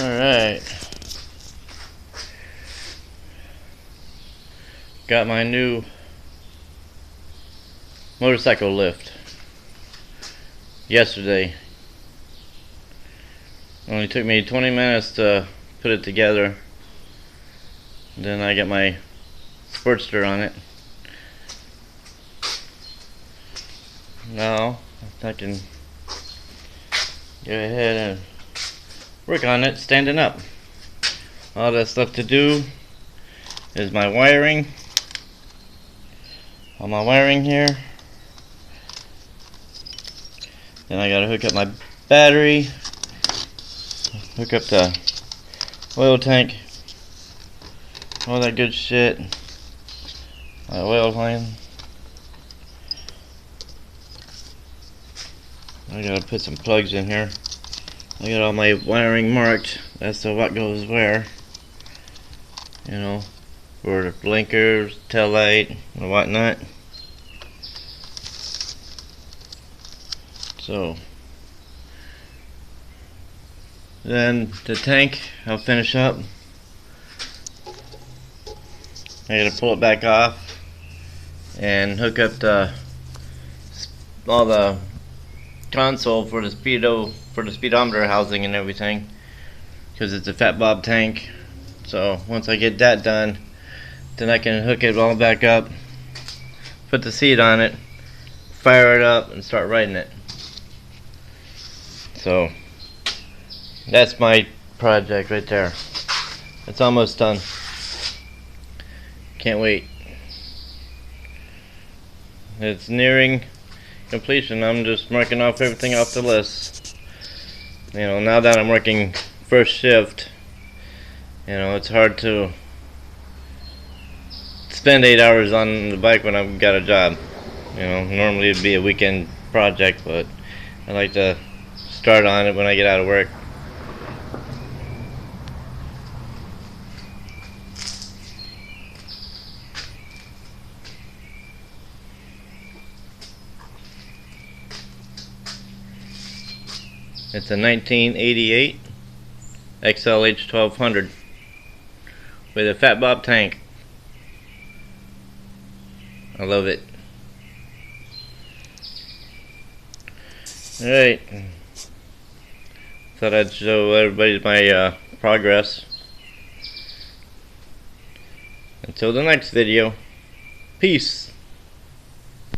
Alright. Got my new motorcycle lift yesterday. Only took me 20 minutes to put it together. Then I got my Sportster on it. Now I can go ahead and work on it standing up. All that's left to do is my wiring. All my wiring here. Then I gotta hook up my battery, hook up the oil tank, all that good shit. My oil line. I gotta put some plugs in here. I got all my wiring marked as to what goes where. You know, for the blinkers, tail light, and whatnot. So then the tank I'll finish up. I gotta pull it back off and hook up all the console for the speedometer housing and everything, because it's a fat bob tank. So once I get that done, then I can hook it all back up, put the seat on it, fire it up, and start riding it. So that's my project right there. It's almost done. Can't wait. It's nearing completion. I'm just marking off everything off the list. You know, now that I'm working first shift, you know, it's hard to spend 8 hours on the bike when I've got a job. You know, normally it'd be a weekend project, but I like to start on it when I get out of work. It's a 1988 XLH 1200 with a fat bob tank. I love it. Alright, thought I'd show everybody my progress. Until the next video, peace.